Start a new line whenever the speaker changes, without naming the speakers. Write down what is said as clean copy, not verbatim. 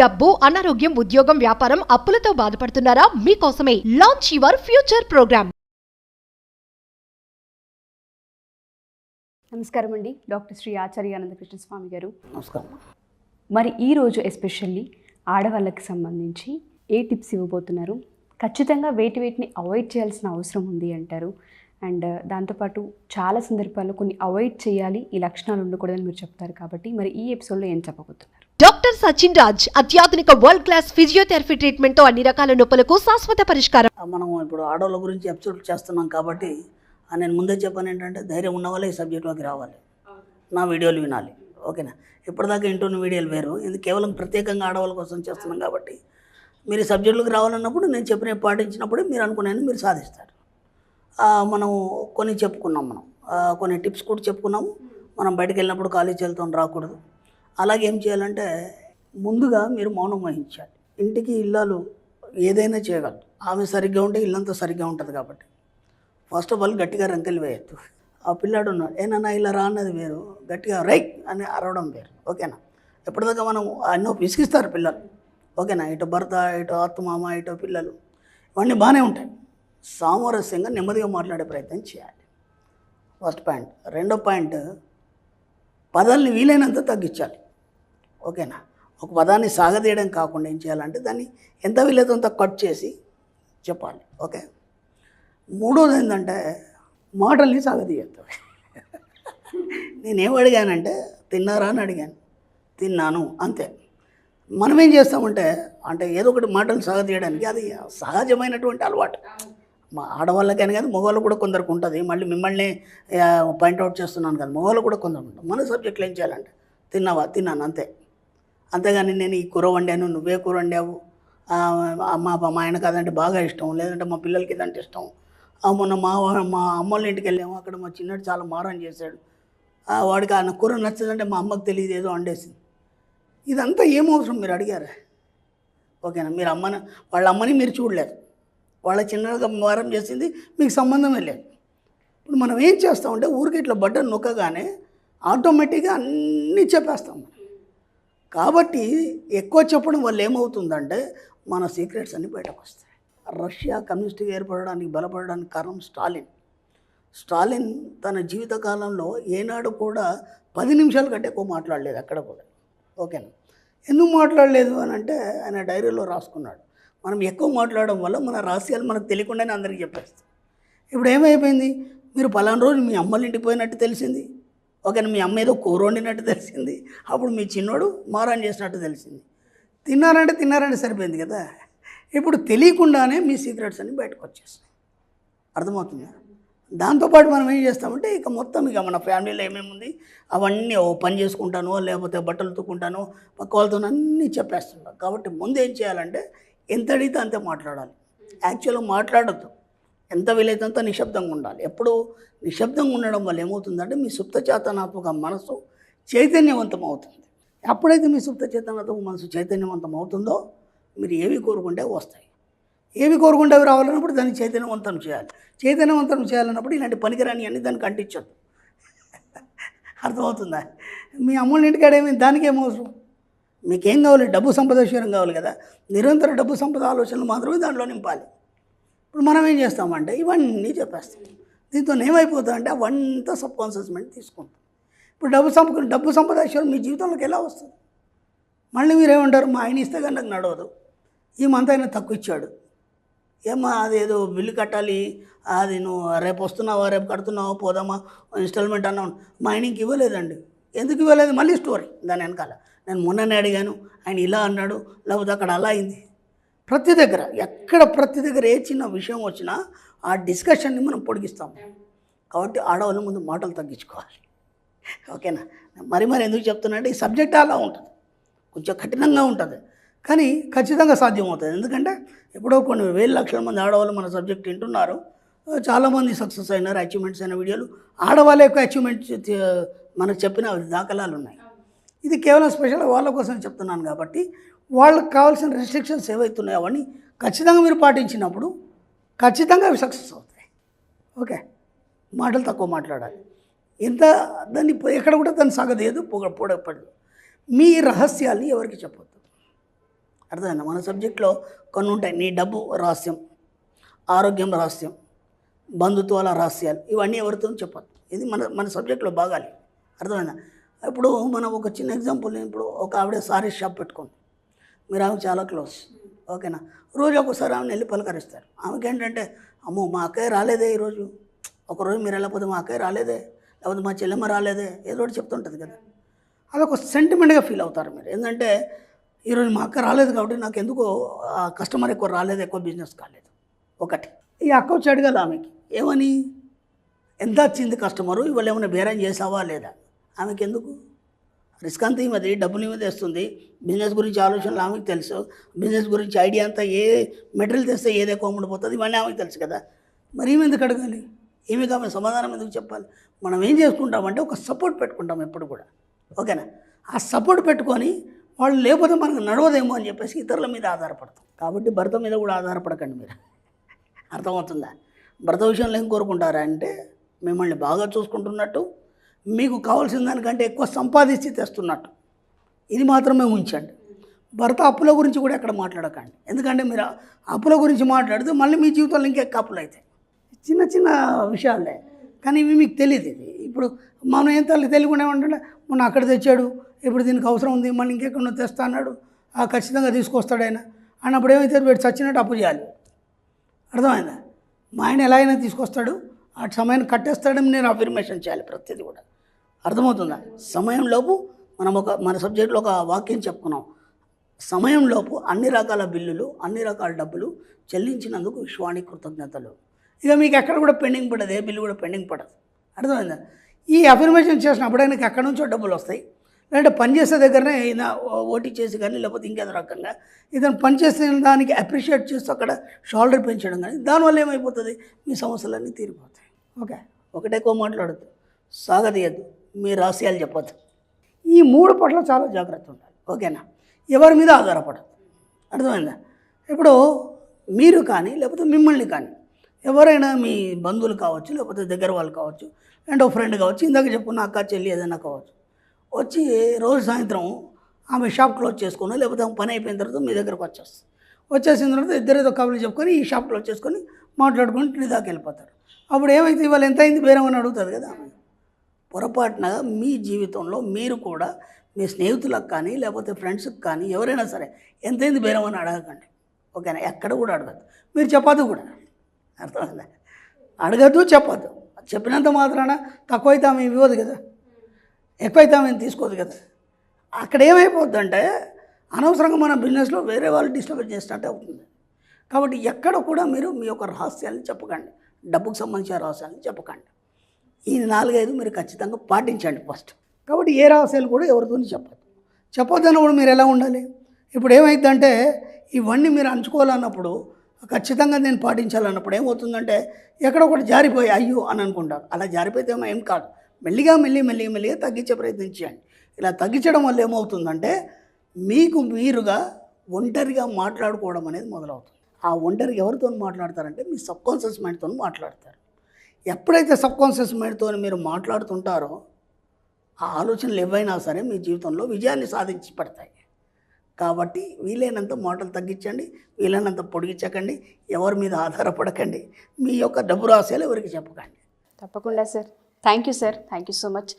డబ్బు, అనారోగ్యం, ఉద్యోగం, వ్యాపారం, అప్పులతో బాధపడుతున్నారా? మీకోసమే లాంచ్ యువర్ ఫ్యూచర్ ప్రోగ్రామ్.
నమస్కారం అండి, డాక్టర్ శ్రీ ఆచార్య అనంతకృష్ణ స్వామి గారు.
నమస్కారం.
మరి ఈరోజు ఎస్పెషల్లీ ఆడవాళ్ళకి సంబంధించి ఏ టిప్స్ ఇవ్వబోతున్నారు? ఖచ్చితంగా వేటిని అవాయిడ్ చేయాల్సిన అవసరం ఉంది అంటారు. అండ్ దాంతోపాటు చాలా సందర్భాల్లో కొన్ని అవాయిడ్ చేయాలి, ఈ లక్షణాలు ఉండకూడదని మీరు చెప్తారు. కాబట్టి మరి ఈ ఎపిసోడ్లో ఏం చెప్పబోతున్నారు?
డాక్టర్ సచిన్ రాజ్ అత్యాధునిక వరల్డ్ క్లాస్ ఫిజియోథెరపీ ట్రీట్మెంట్ తో అన్ని రకాల నొప్పులకు శాశ్వత పరిష్కారం.
మనం ఇప్పుడు ఆడవాళ్ళ గురించి ఎపిసోడ్ చేస్తున్నాం కాబట్టి నేను ముందే చెప్పాను ఏంటంటే, ధైర్యం ఉన్న వాళ్ళే ఈ సబ్జెక్ట్లోకి రావాలి, నా వీడియోలు వినాలి. ఓకేనా? ఇప్పటిదాకా ఇంటున్న వీడియోలు వేరు, ఇది కేవలం ప్రత్యేకంగా ఆడవాళ్ళ కోసం చేస్తున్నాం కాబట్టి మీరు ఈ సబ్జెక్టులోకి రావాలన్నప్పుడు నేను చెప్పిన పాటించినప్పుడే మీరు అనుకునేది మీరు సాధిస్తారు. మనం కొన్ని చెప్పుకున్నాం, కొన్ని టిప్స్ కూడా చెప్పుకున్నాము. మనం బయటకు వెళ్ళినప్పుడు ఖాళీ చేతులతో రాకూడదు. అలాగే ఏం చేయాలంటే, ముందుగా మీరు మౌనం వహించాలి. ఇంటికి ఇల్లాలు ఏదైనా చేయగలరు. ఆమె సరిగ్గా ఉంటే ఇల్లంతా సరిగ్గా ఉంటుంది. కాబట్టి ఫస్ట్ ఆఫ్ ఆల్ గట్టిగా రంకెలు వేయద్దు. ఆ పిల్లాడు ఉన్నాడు, ఏనన్నా ఇలా రా అన్నది వేరు, గట్టిగా రైట్ అని అరవడం వేరు. ఓకేనా? ఎప్పటిదాకా మనం ఎన్నో పిసికిస్తారు పిల్లలు. ఓకేనా? ఇటు భర్త, ఇటు అత్తమామ, ఇటు పిల్లలు, ఇవన్నీ బాగానే ఉంటాయి. సామరస్యంగా నెమ్మదిగా మాట్లాడే ప్రయత్నం చేయాలి. First point. రెండో పాయింట్, పదాలని వీలైనంత తగ్గించాలి. ఓకేనా? ఒక పదాన్ని సాగదీయడం కాకుండా ఏం చేయాలంటే, దాన్ని ఎంత వీలైతే అంత కట్ చేసి చెప్పాలి. ఓకే. మూడోది ఏంటంటే, మాటల్ని సాగదీయద్దు. నేనేం అడిగానంటే, తిన్నారా అని అడిగాను, తిన్నాను, అంతే. మనం ఏం చేస్తామంటే, అంటే ఏదో ఒకటి మాటలు సాగదీయడానికి, అది సహజమైనటువంటి అలవాటు. మా ఆడవాళ్ళకని కాదు, మగవాళ్ళు కూడా కొందరికి ఉంటుంది. మళ్ళీ మిమ్మల్ని పాయింట్అవుట్ చేస్తున్నాను కదా, మగవాళ్ళు కూడా కొందరు ఉంటుంది. మన సబ్జెక్టులు ఏం చేయాలంటే, తిన్నావా, తిన్నాను, అంతే. అంతేగాని నేను ఈ కూర వండాను, నువ్వే కూర వండావు, మా ఆయన కాదంటే బాగా ఇష్టం, లేదంటే మా పిల్లలకి ఇదంటే ఇష్టం, మొన్న మా అమ్మోళ్ళ ఇంటికి వెళ్ళాము, అక్కడ మా చిన్నడు చాలా మారం చేశాడు, వాడికి ఆ కూర నచ్చదంటే మా అమ్మకి తెలియదు, ఏదో వండేసింది. ఇదంతా ఏమవసరం మీరు అడిగారా? ఓకేనా? మీరు వాళ్ళ అమ్మని మీరు చూడలేదు, వాళ్ళ చిన్నగా మారం చేసింది మీకు సంబంధమే లేదు. ఇప్పుడు మనం ఏం చేస్తామంటే, ఊరికి ఇట్లా బటన్ నొక్కగానే ఆటోమేటిక్గా అన్నీ చెప్పేస్తాం. కాబట్టి ఎక్కువ చెప్పడం వల్ల ఏమవుతుందంటే, మన సీక్రెట్స్ అన్నీ బయటకు వస్తాయి. రష్యా కమ్యూనిస్ట్గా ఏర్పడడానికి బలపడడానికి కారణం స్టాలిన్ తన జీవితకాలంలో ఏనాడు కూడా 10 నిమిషాల కంటే ఎక్కువ మాట్లాడలేదు అక్కడ కూడా. ఓకేనా? ఎందుకు మాట్లాడలేదు అని అంటే, ఆయన డైరీలో రాసుకున్నాడు. మనం ఎక్కువ మాట్లాడడం వల్ల మన రహస్యాలు మనకు తెలియకుండానే అందరికీ చెప్పేస్తాం. ఇప్పుడు ఏమైపోయింది, మీరు పలానా రోజు మీ అమ్మల ఇంటికి పోయినట్టు తెలిసింది. ఓకేనా? మీ అమ్మ ఏదో కూర వండినట్టు తెలిసింది. అప్పుడు మీ చిన్నోడు మారాన్ చేసినట్టు తెలిసింది. తిన్నారంటే సరిపోయింది కదా. ఇప్పుడు తెలియకుండానే మీ సీక్రెట్స్ అన్నీ బయటకు వచ్చేస్తాయి. అర్థమవుతుందా? దాంతోపాటు మనం ఏం చేస్తామంటే, మొత్తం మన ఫ్యామిలీలో ఏమేమి ఉంది అవన్నీ పని చేసుకుంటాను, లేకపోతే బట్టలు తుక్కుంటాను, పక్క వాళ్ళతో అన్నీ చెప్పేస్తుంటాను. కాబట్టి ముందు ఏం చేయాలంటే, ఎంత అడిగితే అంతే మాట్లాడాలి. యాక్చువల్గా మాట్లాడద్దు, ఎంత వీలైతే అంత నిశ్శబ్దంగా ఉండాలి. ఎప్పుడు నిశ్శబ్దంగా ఉండడం వల్ల ఏమవుతుందంటే, మీ సుప్త చేతనాత్మక మనసు చైతన్యవంతం అవుతుంది. ఎప్పుడైతే మీ సుప్త చేతనాత్మక మనసు చైతన్యవంతం అవుతుందో, మీరు ఏవి కోరుకుంటే వస్తాయి. ఏవి కోరుకుంటే అవి రావాలన్నప్పుడు దాన్ని చైతన్యవంతం చేయాలి. చైతన్యవంతం చేయాలన్నప్పుడు ఇలాంటి పనికిరాని అన్నీ దానికి అంటించద్దు. అర్థమవుతుందా? మీ అమ్మోళ్ళ ఇంటికాడేమి దానికి ఏమవసరం? మీకేం కావాలి? డబ్బు సంపద విషయం కావాలి కదా. నిరంతర డబ్బు సంపద ఆలోచనలు మాత్రమే దాంట్లో నింపాలి. ఇప్పుడు మనం ఏం చేస్తామంటే, ఇవన్నీ చెప్పేస్తాం. దీంతో ఏమైపోతుందంటే, అవంతా సబ్కాన్షియస్ మైండ్ తీసుకుంటాం. ఇప్పుడు డబ్బు సంపద విషయాలు మీ జీవితంలోకి ఎలా వస్తుంది? మళ్ళీ మీరేమంటారు, మా ఆయన ఇస్తే కానీ నాకు నడవదు, ఈ మంత్ అయినా తక్కువ ఇచ్చాడు, ఏమా అదేదో బిల్లు కట్టాలి, అది నువ్వు రేపు వస్తున్నావా, రేపు కడుతున్నావా, పోదామా, ఇన్స్టాల్మెంట్ అన్నావు, మా ఆయన ఇంక ఇవ్వలేదండి. ఎందుకు ఇవ్వలేదు? మళ్ళీ స్టోరీ దాని వెనకాల. నేను మొన్ననే అడిగాను, ఆయన ఇలా అన్నాడు, లేకపోతే అక్కడ అలా అయింది. ప్రతి దగ్గర ఏ చిన్న విషయం వచ్చినా ఆ డిస్కషన్ని మనం పొడిగిస్తాం. కాబట్టి ఆడవాళ్ళ ముందు మాటలు తగ్గించుకోవాలి. ఓకేనా? మరి ఎందుకు చెప్తున్నా అంటే, ఈ సబ్జెక్ట్ అలా ఉంటుంది, కొంచెం కఠినంగా ఉంటుంది, కానీ ఖచ్చితంగా సాధ్యమవుతుంది. ఎందుకంటే ఎప్పుడో కొన్ని వేల లక్షల మంది ఆడవాళ్ళు మన సబ్జెక్ట్ వింటున్నారు. చాలామంది సక్సెస్ అయినారు, అచీవ్మెంట్స్ అయిన వీడియోలు ఆడవాళ్ళ యొక్క అచీవ్మెంట్స్ మనకు చెప్పిన దాఖలాలు ఉన్నాయి. ఇది కేవలం స్పెషల్ వాళ్ళ కోసం చెప్తున్నాను. కాబట్టి వాళ్ళకి కావాల్సిన రెస్ట్రిక్షన్స్ ఏవైతున్నాయో అవన్నీ ఖచ్చితంగా మీరు పాటించినప్పుడు ఖచ్చితంగా అవి సక్సెస్ అవుతాయి. ఓకే? మాటలు తక్కువ మాట్లాడాలి. దాన్ని ఎక్కడ కూడా దాన్ని సాగదేదు, పొడపడదు. మీ రహస్యాల్ని ఎవరికి చెప్పొద్దు. అర్థమైందా? మన సబ్జెక్ట్లో కొన్ని ఉంటాయి. నీ డబ్బు రహస్యం, ఆరోగ్యం రహస్యం, బంధుత్వాల రహస్యాలు, ఇవన్నీ ఎవరితో చెప్పదు. ఇది మన సబ్జెక్ట్లో భాగాలి. అర్థమైందా? ఇప్పుడు మనం ఒక చిన్న ఎగ్జాంపుల్, ఇప్పుడు ఒక ఆవిడ సారీ షాప్ పెట్టుకోండి, మీరు ఆమె చాలా క్లోజ్, ఓకేనా? రోజు ఒకసారి ఆమెను వెళ్ళి పలకరిస్తారు. ఆమెకి ఏంటంటే, అమ్మో మా అక్కయ్య రాలేదే ఈరోజు, ఒకరోజు మీరు వెళ్ళకపోతే మా అక్కయ్య రాలేదే, లేకపోతే మా చెల్లెమ్మ రాలేదే, ఏదో ఒకటి చెప్తుంటుంది కదా. అదొక సెంటిమెంట్గా ఫీల్ అవుతారు మీరు. ఏంటంటే ఈరోజు మా అక్క రాలేదు కాబట్టి నాకు ఎందుకో కస్టమర్ ఎక్కువ రాలేదు, ఎక్కువ బిజినెస్ కాలేదు. ఒకటి ఈ అక్క వచ్చి అడగాలి ఆమెకి, ఏమని, ఎంత వచ్చింది కస్టమరు, ఇవాళ ఏమైనా బేరం చేసావా లేదా. ఆమెకి ఎందుకు, రిస్క్ అంతా ఈమెది, డబ్బులు ఈమె తెస్తుంది, బిజినెస్ గురించి ఆలోచనలు ఆమెకు తెలుసు, బిజినెస్ గురించి ఐడియా అంతా, ఏ మెటీరియల్ తెస్తే ఏది ఎక్కువ అమ్ముడిపోతుంది ఇవన్నీ ఆమెకు తెలుసు కదా. మరి ఈమె ఎందుకు అడగాలి, ఈమెకి ఆమె సమాధానం ఎందుకు చెప్పాలి. మనం ఏం చేసుకుంటామంటే ఒక సపోర్ట్ పెట్టుకుంటాం ఎప్పుడు కూడా, ఓకేనా? ఆ సపోర్ట్ పెట్టుకొని వాళ్ళు లేకపోతే మనకు నడవదేమో అని చెప్పేసి ఇతరుల మీద ఆధారపడతాం. కాబట్టి భర్త మీద కూడా ఆధారపడకండి మీరు. అర్థమవుతుందా? భర్త విషయంలో ఏం కోరుకుంటారా అంటే మిమ్మల్ని బాగా చూసుకుంటున్నట్టు, మీకు కావాల్సిన దానికంటే ఎక్కువ సంపాదించి తెస్తున్నట్టు, ఇది మాత్రమే ఉంచండి. భర్త అప్పుల గురించి కూడా ఎక్కడ మాట్లాడకండి. ఎందుకంటే మీరు అప్పుల గురించి మాట్లాడితే మళ్ళీ మీ జీవితంలో ఇంకెక్క అప్పులు అవుతాయి. చిన్న చిన్న విషయాలే, కానీ ఇవి మీకు తెలియదు. ఇది ఇప్పుడు మనం ఏం తెలియకుండా ఏమంటే, మొన్న అక్కడ తెచ్చాడు, ఇప్పుడు దీనికి అవసరం ఉంది, మళ్ళీ ఇంకెక్కడ తెస్తా అన్నాడు, ఖచ్చితంగా తీసుకొస్తాడు ఆయన అన్నప్పుడు ఏమైతే వీడు చచ్చినట్టు అప్పు చేయాలి. అర్థమైందా? మా ఆయన ఎలా అయినా తీసుకొస్తాడు, ఆ సమయాన్ని కట్టేస్తాడని నేను అఫర్మేషన్ చేయాలి ప్రతిదీ కూడా. అర్థమవుతుందా? సమయంలోపు మన సబ్జెక్ట్లో ఒక వాక్యం చెప్పుకున్నాం, సమయంలోపు అన్ని రకాల బిల్లులు, అన్ని రకాల డబ్బులు చెల్లించినందుకు విశ్వానికి కృతజ్ఞతలు. ఇక మీకు ఎక్కడ కూడా పెండింగ్ పడదు, ఏ బిల్లు కూడా పెండింగ్ పడదు. అర్థమైందా? ఈ అఫర్మేషన్ చేసినప్పుడు ఆయనకి ఎక్కడి నుంచో డబ్బులు వస్తాయి, లేదంటే పనిచేసే దగ్గరనే అయినా ఓటీ చేసి కానీ, లేకపోతే ఇంకేదో రకంగా ఇతను పనిచేసిన దానికి అప్రిషియేట్ చేస్తూ అక్కడ షోల్డర్ పెంచడం కానీ, దానివల్ల ఏమైపోతుంది, మీ సమస్యలన్నీ తీరిపోతాయి. ఓకే, ఒకటే ఎక్కువ మాట్లాడద్దు, సాగదీయద్దు, మీ రహస్యాలు చెప్పద్దు. ఈ 3 పట్ల చాలా జాగ్రత్త ఉండాలి, ఓకేనా? ఎవరి మీద ఆధారపడదు. అర్థమైందా? ఇప్పుడు మీరు కానీ, లేకపోతే మిమ్మల్ని కానీ ఎవరైనా మీ బంధువులు కావచ్చు, లేకపోతే దగ్గర వాళ్ళు కావచ్చు, అండ్ ఒక ఫ్రెండ్ కావచ్చు, ఇందాక చెప్పుకున్న అక్క చెల్లి ఏదైనా కావచ్చు, వచ్చి రోజు సాయంత్రం ఆమె షాప్ క్లోజ్ చేసుకుని, లేకపోతే ఆమె పని అయిపోయిన తర్వాత మీ దగ్గరకు వచ్చేసిన తర్వాత ఇద్దరేదో కబుర్లు చెప్పుకొని ఈ షాప్ క్లోజ్ చేసుకొని మాట్లాడుకొని ఇంటి దాకా వెళ్ళిపోతారు. అప్పుడు ఏమైతే ఇవాళ ఎంత అయింది బేరం అని అడుగుతుంది కదా ఆమె. పొరపాటున మీ జీవితంలో మీరు కూడా మీ స్నేహితులకు కానీ, లేకపోతే ఫ్రెండ్స్కి కానీ, ఎవరైనా సరే ఎంతైంది బేరం అని అడగకండి, ఓకేనా? ఎక్కడ కూడా అడగద్దు, మీరు చెప్పద్దు కూడా. అర్థమైందా? అడగద్దు, చెప్పద్దు. చెప్పినంత మాత్రాన తక్కువైతే ఆమె ఇవ్వదు కదా, ఎక్కువైతే ఆమె తీసుకోదు కదా. అక్కడ ఏమైపోద్దంటే అనవసరంగా మన బిజినెస్లో వేరే వాళ్ళు డిస్టర్బ్ చేసినట్టే అవుతుంది. కాబట్టి ఎక్కడ కూడా మీరు మీ యొక్క రహస్యాలను చెప్పకండి, డబ్బుకు సంబంధించిన రహస్యాలను చెప్పకండి. ఈ 4-5 మీరు ఖచ్చితంగా పాటించండి ఫస్ట్. కాబట్టి ఏ రహస్యాలు కూడా ఎవరితో చెప్పొద్దు అన్నప్పుడు మీరు ఎలా ఉండాలి? ఇప్పుడు ఏమైందంటే ఇవన్నీ మీరు అంచుకోవాలన్నప్పుడు, ఖచ్చితంగా నేను పాటించాలన్నప్పుడు ఏమవుతుందంటే ఎక్కడో ఒకటి జారిపోయి అయ్యో అని అనుకుంటారు. అలా జారిపోతే ఏం కాదు, మెల్లిగా తగ్గించే ప్రయత్నం చేయండి. ఇలా తగ్గించడం వల్ల ఏమవుతుందంటే మీకు మీరుగా ఒంటరిగా మాట్లాడుకోవడం అనేది మొదలవుతుంది. ఆ ఒంటరిగా ఎవరితో మాట్లాడతారంటే మీ సబ్కాన్షియస్ మైండ్తో మాట్లాడతారు. ఎప్పుడైతే సబ్కాన్షియస్ మైండ్తో మీరు మాట్లాడుతుంటారో ఆ ఆలోచనలు ఏవైనా సరే మీ జీవితంలో విజయాన్ని సాధించి పడతాయి. కాబట్టి వీలైనంత మాటలు తగ్గించండి, వీలైనంత పొడిగించకండి, ఎవరి మీద ఆధారపడకండి, మీ యొక్క డబ్బు రహస్యాలు ఎవరికి చెప్పకండి.
తప్పకుండా sir. Thank you sir, thank you so much.